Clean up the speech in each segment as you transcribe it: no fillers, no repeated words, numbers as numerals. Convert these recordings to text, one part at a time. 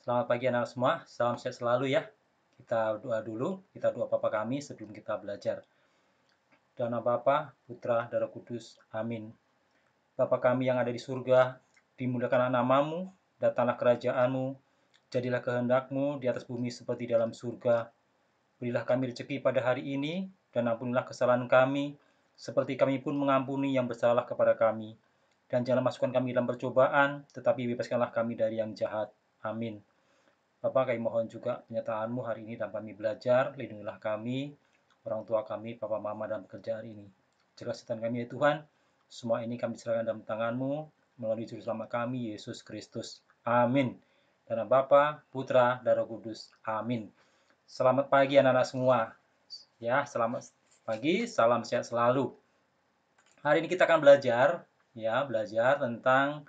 Selamat pagi anak-anak semua, salam sehat selalu ya. Kita doa dulu, kita doa Bapa kami sebelum kita belajar. Dalam nama Bapa, Putra, dan Roh Kudus. Amin. Bapa kami yang ada di surga, dimuliakanlah namamu, datanglah kerajaanmu, jadilah kehendakmu di atas bumi seperti dalam surga. Berilah kami rezeki pada hari ini, dan ampunilah kesalahan kami, seperti kami pun mengampuni yang bersalah kepada kami. Dan jangan masukkan kami dalam percobaan, tetapi bebaskanlah kami dari yang jahat. Amin. Bapak, kami mohon juga penyertaan-Mu hari ini dalam kami belajar. Lindungilah kami, orang tua kami, Papa Mama dalam pekerjaan ini. Jaga setan kami ya Tuhan. Semua ini kami serahkan dalam tangan-Mu melalui juru selamat kami, Yesus Kristus. Amin. Dalam Bapa, Putra, dan Roh Kudus. Amin. Selamat pagi anak-anak semua. Ya, selamat pagi, salam sehat selalu. Hari ini kita akan belajar tentang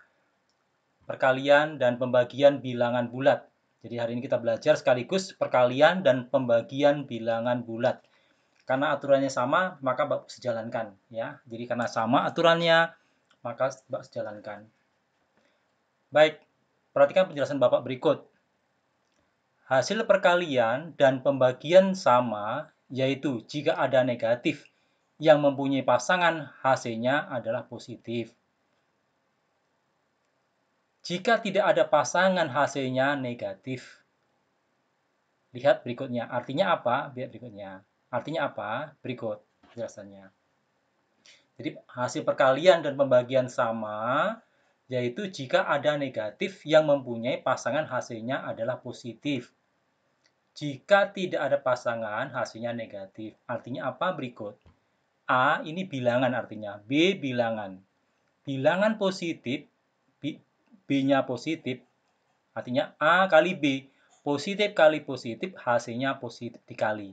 perkalian dan pembagian bilangan bulat. Jadi hari ini kita belajar sekaligus perkalian dan pembagian bilangan bulat. Karena aturannya sama, maka Bapak sejalankan ya. Jadi karena sama aturannya, maka Bapak sejalankan. Baik, perhatikan penjelasan Bapak berikut. Hasil perkalian dan pembagian sama, yaitu jika ada negatif yang mempunyai pasangan, hasilnya adalah positif. Jika tidak ada pasangan, hasilnya negatif. Lihat berikutnya. Artinya apa? Lihat berikutnya. Artinya apa? Berikut penjelasannya. Jadi hasil perkalian dan pembagian sama, yaitu jika ada negatif yang mempunyai pasangan, hasilnya adalah positif. Jika tidak ada pasangan, hasilnya negatif. Artinya apa? Berikut. A ini bilangan artinya. B bilangan. Bilangan positif, B-nya positif, artinya A kali B. Positif kali positif, hasilnya positif dikali.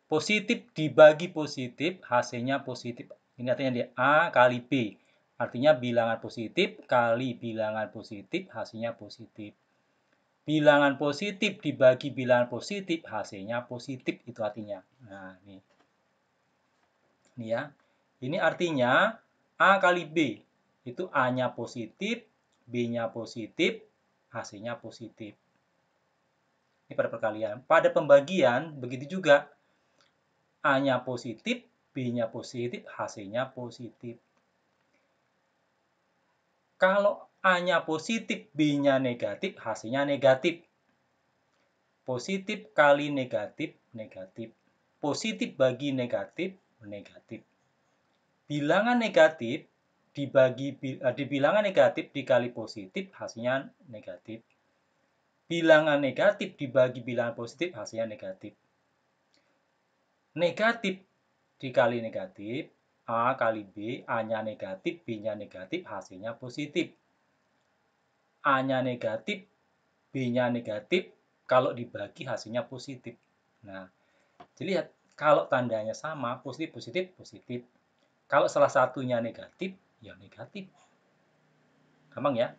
Positif dibagi positif, hasilnya positif. Ini artinya dia A kali B. Artinya bilangan positif kali bilangan positif, hasilnya positif. Bilangan positif dibagi bilangan positif, hasilnya positif. Itu artinya. Nah, ini. Ini ya. Ini artinya A kali B. Itu A-nya positif, B-nya positif, hasilnya positif. Ini pada perkalian. Pada pembagian, begitu juga. A-nya positif, B-nya positif, hasilnya positif. Kalau A-nya positif, B-nya negatif, hasilnya negatif. Positif kali negatif, negatif. Positif bagi negatif, negatif. Bilangan negatif di bilangan negatif dikali positif, hasilnya negatif. Bilangan negatif dibagi bilangan positif, hasilnya negatif. Negatif dikali negatif, A kali B, A-nya negatif, B-nya negatif, hasilnya positif. A-nya negatif, B-nya negatif, kalau dibagi hasilnya positif. Nah, jadi lihat, kalau tandanya sama, positif, positif, positif. Kalau salah satunya negatif, ya negatif. Gampang ya?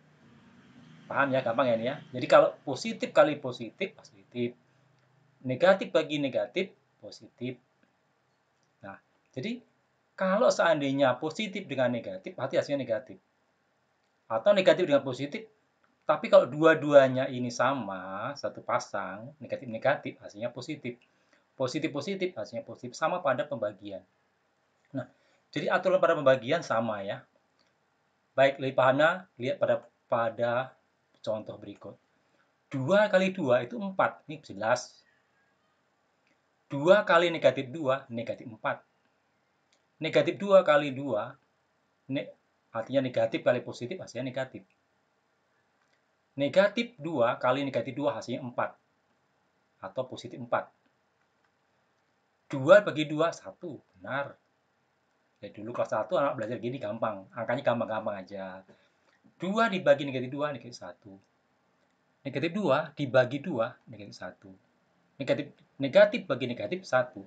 Paham ya? Gampang ya ini ya? Jadi kalau positif kali positif, positif. Negatif bagi negatif, positif. Nah, jadi kalau seandainya positif dengan negatif, berarti hasilnya negatif. Atau negatif dengan positif, tapi kalau dua-duanya ini sama, satu pasang, negatif-negatif, hasilnya positif. Positif-positif, hasilnya positif. Sama pada pembagian. Nah, jadi aturan pada pembagian sama ya. Baik, lebih pahamnya, lihat pada contoh berikut. 2 kali 2 itu 4. Ini jelas. 2 kali negatif 2, negatif 4. Negatif 2 kali 2, artinya negatif kali positif, hasilnya negatif. Negatif 2 kali negatif 2, hasilnya 4. Atau positif 4. 2 bagi 2, 1. Benar. Ya, dulu kelas 1 anak belajar gini gampang. Angkanya gampang-gampang aja. 2 dibagi negatif 2, negatif 1. Negatif 2 dibagi 2, negatif 1. Negatif bagi negatif, 1.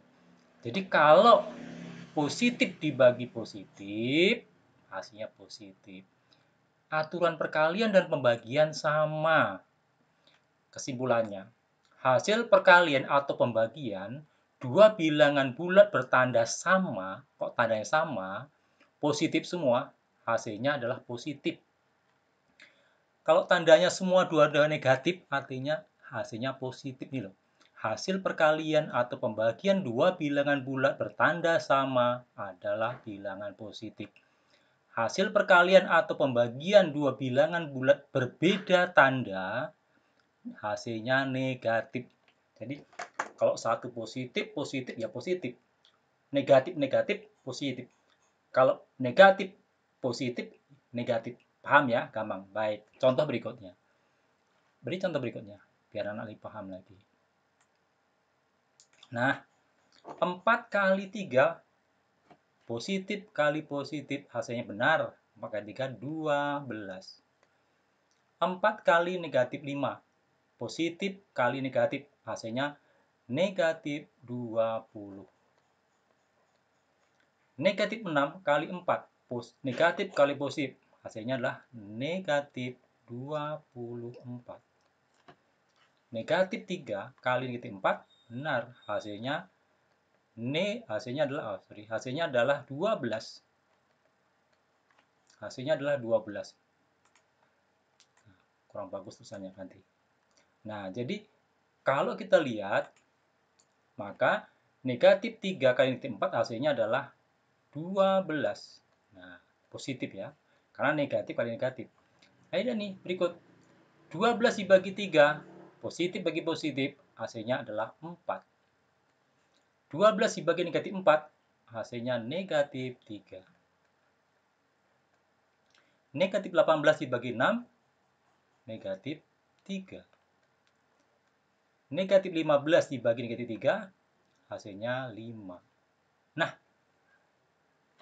Jadi kalau positif dibagi positif, hasilnya positif. Aturan perkalian dan pembagian sama. Kesimpulannya, hasil perkalian atau pembagian, dua bilangan bulat bertanda sama, kok tandanya sama, positif semua, hasilnya adalah positif. Kalau tandanya semua dua-dua negatif, artinya hasilnya positif nih loh. Hasil perkalian atau pembagian dua bilangan bulat bertanda sama adalah bilangan positif. Hasil perkalian atau pembagian dua bilangan bulat berbeda tanda, hasilnya negatif. Jadi, kalau satu positif, positif ya positif. Negatif, negatif, positif. Kalau negatif, positif, negatif. Paham ya? Gampang. Baik. Contoh berikutnya. Beri contoh berikutnya, biar anak lebih paham lagi. Nah, 4 kali 3, positif kali positif, hasilnya benar. 4 kali 3, 12. 4 kali negatif 5, positif kali negatif, hasilnya negatif 20. Negatif 6 kali 4, negatif kali positif, hasilnya adalah negatif 24. Negatif 3 kali negatif 4, benar. Hasilnya adalah 12. Hasilnya adalah 12. Kurang bagus tulisannya nanti. Nah, jadi kalau kita lihat, maka negatif 3 kali negatif 4 hasilnya adalah 12. Nah, positif ya. Karena negatif kali negatif. Ayo nih, berikut. 12 dibagi 3, positif bagi positif, hasilnya adalah 4. 12 dibagi negatif 4, hasilnya negatif 3. Negatif 18 dibagi 6, negatif 3. Negatif 15 dibagi negatif 3, hasilnya 5. Nah,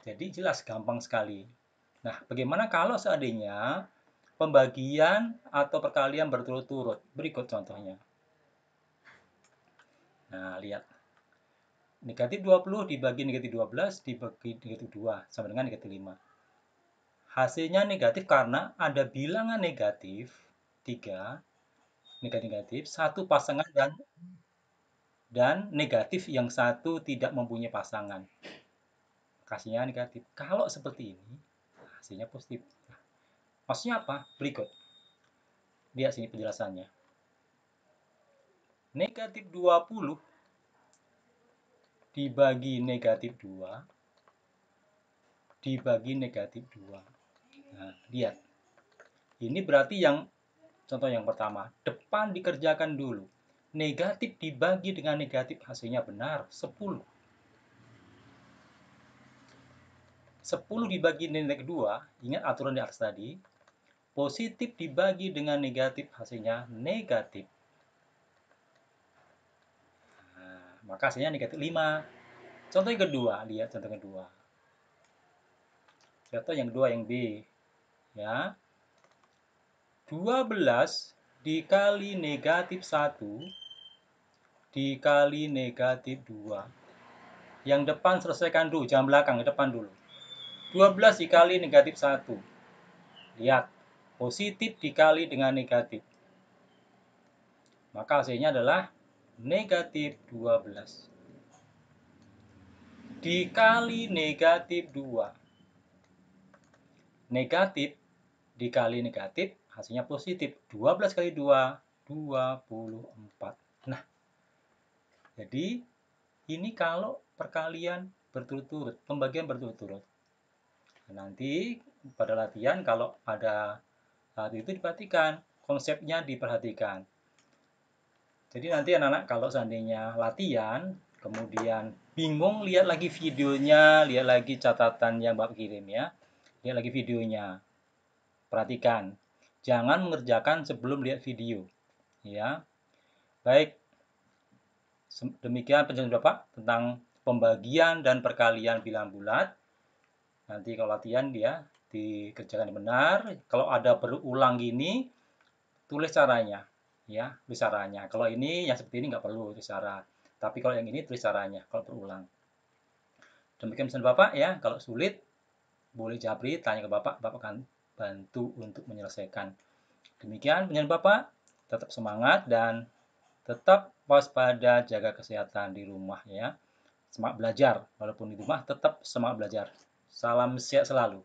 jadi jelas gampang sekali. Nah, bagaimana kalau seandainya pembagian atau perkalian berturut-turut? Berikut contohnya. Nah, lihat. Negatif 20 dibagi negatif 12 dibagi negatif 2 sama dengan negatif 5. Hasilnya negatif karena ada bilangan negatif 3, negatif, satu pasangan dan negatif yang satu tidak mempunyai pasangan. Hasilnya negatif. Kalau seperti ini, hasilnya positif. Nah, maksudnya apa? Berikut. Lihat sini penjelasannya. Negatif 20 dibagi negatif 2 dibagi negatif 2. Nah, lihat. Ini berarti contoh yang pertama, depan dikerjakan dulu. Negatif dibagi dengan negatif, hasilnya benar, 10. 10 dibagi negatif 2, ingat aturan di atas tadi, positif dibagi dengan negatif, hasilnya negatif. Nah, maka hasilnya negatif 5. Contoh yang kedua, lihat contoh kedua. Contoh yang kedua yang B. Ya. 12 dikali negatif 1 dikali negatif 2. Yang depan selesaikan dulu, jangan belakang, ke depan dulu. 12 dikali negatif 1. Lihat, positif dikali dengan negatif. Maka hasilnya adalah negatif 12. Dikali negatif 2. Negatif dikali negatif, hasilnya positif. 12 kali 2, 24. Nah, jadi ini kalau perkalian berturut-turut, pembagian berturut-turut. Nanti pada latihan kalau ada hal itu diperhatikan, konsepnya diperhatikan. Jadi nanti anak-anak kalau seandainya latihan, kemudian bingung, lihat lagi videonya, lihat lagi catatan yang Bapak kirim ya. Lihat lagi videonya. Perhatikan. Jangan mengerjakan sebelum lihat video. Ya. Baik. Demikian penjelasan Bapak tentang pembagian dan perkalian bilangan bulat. Nanti kalau latihan dia dikerjakan benar. Kalau ada berulang gini, tulis caranya. Ya, tulis caranya. Kalau ini yang seperti ini nggak perlu tulis cara. Tapi kalau yang ini tulis caranya kalau berulang. Demikian pesan Bapak ya. Kalau sulit boleh japri, tanya ke Bapak. Bapak akan bantu untuk menyelesaikan. Demikian penjelasan Bapak. Tetap semangat dan tetap waspada, jaga kesehatan di rumah ya. Semangat belajar. Walaupun di rumah tetap semangat belajar. Salam sehat selalu.